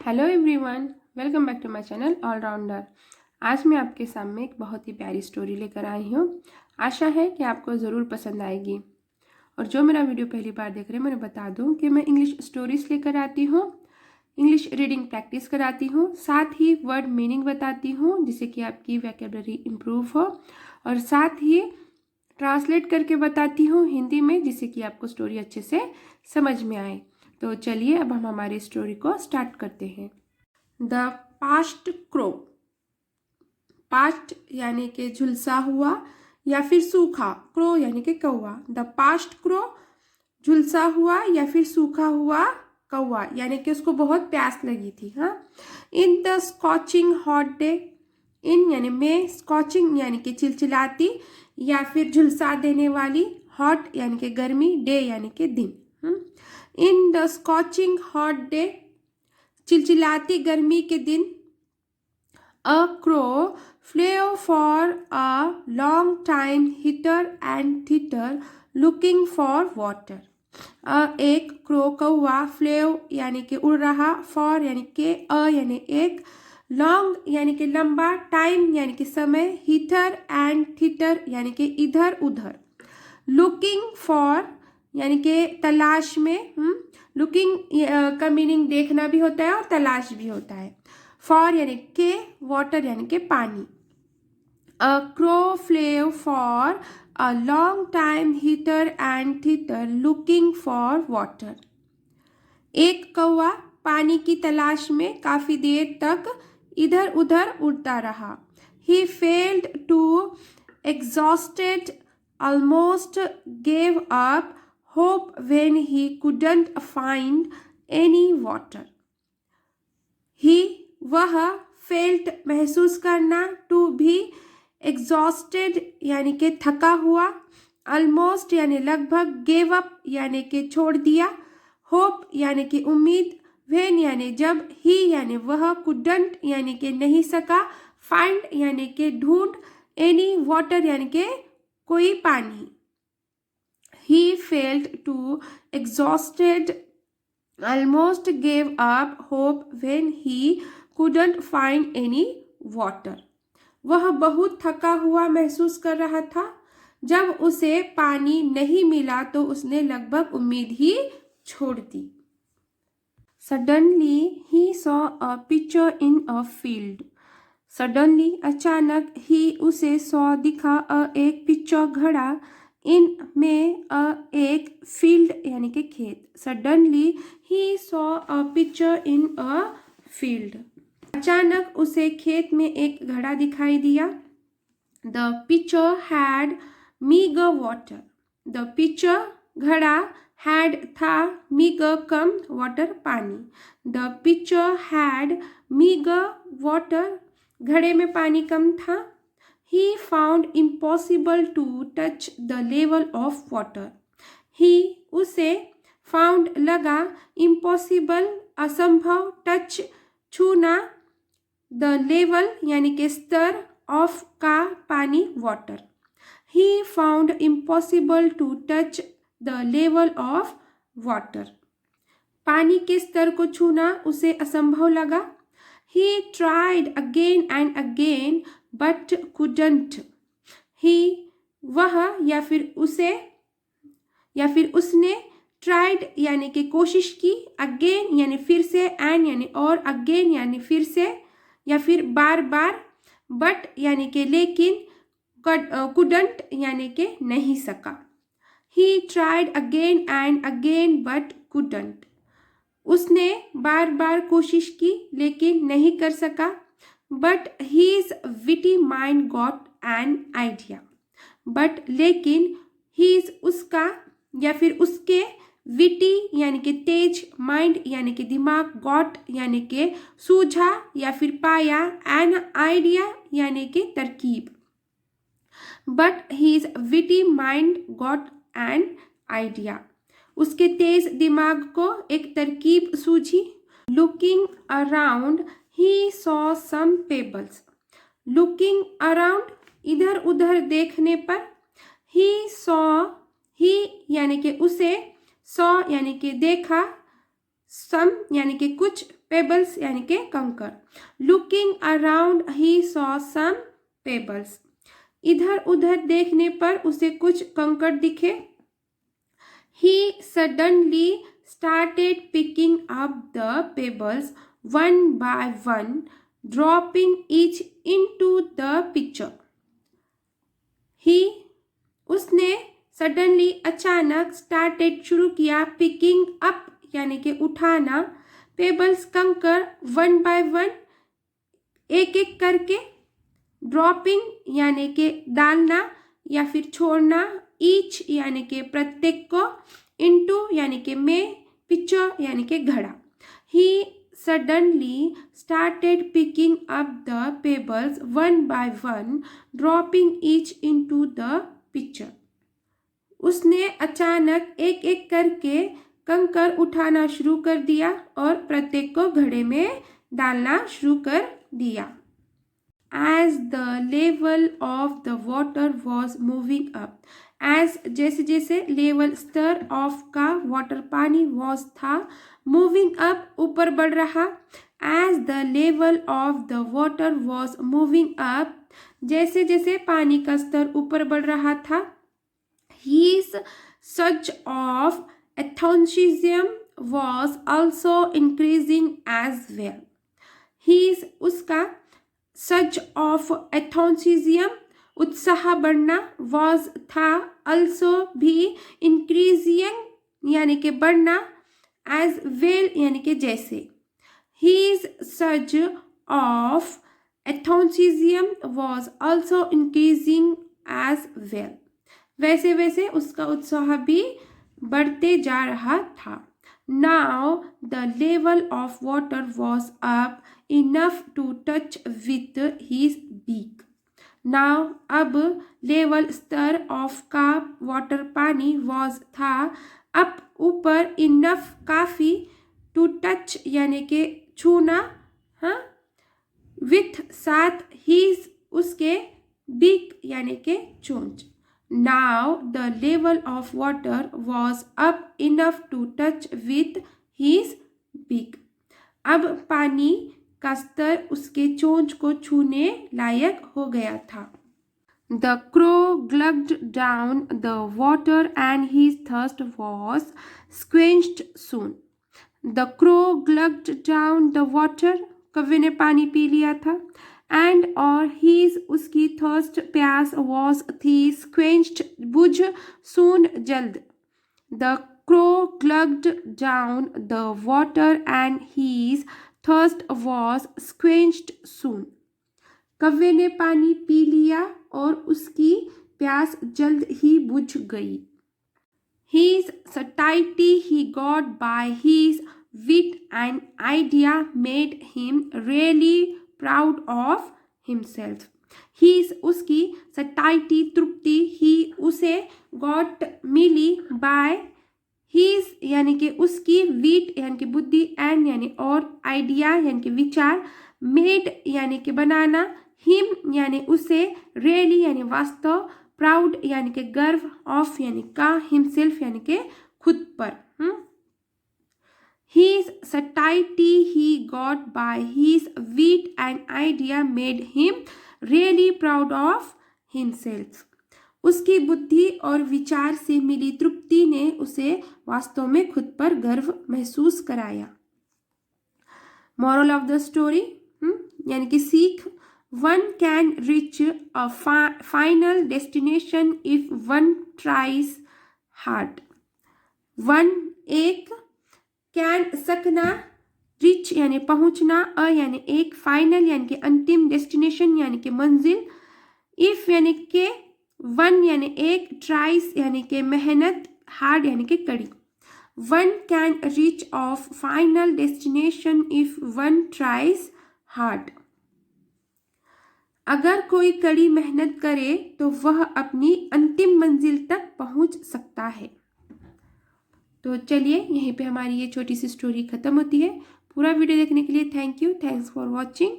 Hello everyone, welcome back to my channel all rounder. आज मैं आपके सामने एक बहुत ही प्यारी स्टोरी लेकर आई हूँ। आशा है कि आपको ज़रूर पसंद आएगी। और जो मेरा वीडियो पहली बार देख रहे हैं, मैं बता दूँ कि मैं इंग्लिश स्टोरीज लेकर आती हूँ, इंग्लिश रीडिंग प्रैक्टिस कराती हूँ, साथ ही वर्ड मीनिंग बताती हूँ जिससे कि आपकी वोकैबुलरी इम्प्रूव हो, और साथ ही ट्रांसलेट करके बताती हूँ हिंदी में जिससे कि आपको स्टोरी अच्छे से समझ में आए। तो चलिए अब हम हमारी स्टोरी को स्टार्ट करते हैं। The past crow. पास्ट यानी कि झुलसा हुआ या फिर सूखा, क्रो यानी कि कौवा। द पास्ट क्रो, झुलसा हुआ या फिर सूखा हुआ कौवा, यानी कि उसको बहुत प्यास लगी थी। हाँ, in the scorching hot day. In यानी में, स्कॉचिंग यानी कि चिलचिलाती या फिर झुलसा देने वाली, हॉट यानी कि गर्मी, डे यानी कि दिन। In the scorching hot day, चिलचिलाती गर्मी के दिन, a crow flew for a long time hither and thither looking for water. एक क्रो कौवा, फ्लेव यानी कि उड़ रहा, फॉर यानी कि यानी एक, लॉन्ग यानी कि लंबा, टाइम यानी कि समय, हिटर एंड थिटर यानी कि इधर उधर, लुकिंग फॉर यानी कि तलाश में। लुकिंग का मीनिंग देखना भी होता है और तलाश भी होता है। फॉर यानी के, वाटर यानी कि पानी। A crow flew for a long time hither and thither looking for water. एक कौवा पानी की तलाश में काफी देर तक इधर उधर उड़ता रहा। He failed to, exhausted, almost gave up hope when he couldn't find any water. He, वह, felt महसूस करना, to be, exhausted यानी कि थका हुआ, almost यानी लगभग, gave up यानी कि छोड़ दिया, hope यानी कि उम्मीद, when यानी जब, he यानी वह, couldn't यानी कि नहीं सका, find यानी कि ढूंढ, any water यानी कि कोई पानी। He felt too exhausted, almost gave up hope when he couldn't find any water. वह बहुत थका हुआ महसूस कर रहा था। जब उसे पानी नहीं मिला तो उसने लगभग उम्मीद ही छोड़ दी। Suddenly he saw a picture in a field. Suddenly अचानक, ही उसे सौ दिखा, एक पिक्चर घड़ा, इन में, एक फील्ड यानी कि खेत। Suddenly he saw a picture in a field. अचानक उसे खेत में एक घड़ा दिखाई दिया। The picture had meagre water. The picture घड़ा, हैड था, मीगर कम, वाटर पानी। The picture had meagre water, घड़े में पानी कम था। He found impossible to touch the level of water. He, उसे, found लगा, impossible असंभव, touch छूना, the level यानी कि स्तर, of का पानी, water. He found impossible to touch the level of water. पानी के स्तर को छूना उसे असंभव लगा। He tried again and again but couldn't. He, वह या फिर उसे या फिर उसने, tried यानी कि कोशिश की, again यानी फिर से, and यानी और, again यानी फिर से या फिर बार बार, but यानी कि लेकिन, couldn't यानी कि नहीं सका। He tried again and again but couldn't. उसने बार बार कोशिश की लेकिन नहीं कर सका। But his witty mind got an idea. But लेकिन, his उसका या फिर उसके, witty यानी कि तेज, mind यानी कि दिमाग, got यानी कि सूझा या फिर पाया, an idea यानी कि तरकीब। But his witty mind got an idea. उसके तेज दिमाग को एक तरकीब सूझी। Looking around, he saw some pebbles. Looking around, इधर उधर देखने पर, he saw, he यानी कि उसे, saw यानी कि देखा, some यानी कि कुछ, पेबल्स यानी के कंकर। Looking around he saw some pebbles, इधर उधर देखने पर उसे कुछ कंकड़ दिखे। He suddenly started picking up the pebbles one by one, dropping each into the pitcher. उसने सडनली अचानक स्टार्टेड शुरू किया, पिकिंग अप यानी कि उठाना, पेबल्स कंकर वन बाय वन एक एक करके, ड्रॉपिंग यानी कि डालना या फिर छोड़ना, ईच यानी कि प्रत्येक को, इनटू यानी कि में, पिक्चर यानी कि घड़ा। ही suddenly started picking up the pebbles one by one, dropping each into the pitcher. उसने अचानक एक एक करके कंकर उठाना शुरू कर दिया और प्रत्येक को घड़े में डालना शुरू कर दिया। As the level of the water was moving up, as जैसे जैसे लेवल स्तर ऑफ का वाटर पानी was था, moving up ऊपर बढ़ रहा। As the level of the water was moving up, जैसे जैसे पानी का स्तर ऊपर बढ़ रहा था, his surge of enthusiasm was also increasing as well. His उसका surge of enthusiasm उत्साह बढ़ना, was था, also भी, increasing यानी कि बढ़ना, as well यानी कि जैसे। His surge of enthusiasm was also increasing as well. वैसे वैसे उसका उत्साह भी बढ़ते जा रहा था। Now the level of water was up enough to touch with his beak. Now अब लेवल स्तर ऑफ का वाटर पानी was था, अप ऊपर, इनफ काफी, टू टच यानी कि छूना, हाँ, विथ साथ, हीज उसके, बीक यानी कि चोंच। Now the level of water was up enough to touch with his beak. अब पानी का स्तर उसके चोंच को छूने लायक हो गया था। The crow gulped down the water and his thirst was quenched soon. The crow gulped down the water, कौवे ने पानी पी लिया था, and और his उसकी thirst प्यास was थी, quenched बुझ, soon जल्द। The crow gulped down the water and his thirst was quenched soon. कौवे ने पानी पी लिया और उसकी प्यास जल्द ही बुझ गई। His satiety he got by his wit and idea made him really proud of himself. His उसकी satiety तृप्ति, ही उसे, got मिली, by his यानी कि उसकी, wit यानी कि बुद्धि, and यानी और, idea यानी कि विचार, made यानी कि बनाना, him यानी उसे, really यानी वास्तव, प्राउड यानी कि गर्व, ऑफ यानी का, हिमसेल्फ यानी कि खुद पर। His satiety he got by his wit and idea made him really proud of himself. उसकी बुद्धि और विचार से मिली तृप्ति ने उसे वास्तव में खुद पर गर्व महसूस कराया। Moral of the story यानी कि सीख, one can reach a final destination if one tries hard. One एक, can सकना, reach यानी पहुंचना, a यानी एक, final यानी कि अंतिम, destination यानी कि मंजिल, if यानी कि one यानी एक, tries यानी कि मेहनत, hard यानी कि कड़ी। One can reach a final destination if one tries hard. अगर कोई कड़ी मेहनत करे तो वह अपनी अंतिम मंजिल तक पहुंच सकता है। तो चलिए यहीं पे हमारी ये छोटी सी स्टोरी खत्म होती है। पूरा वीडियो देखने के लिए thank you, thanks for watching.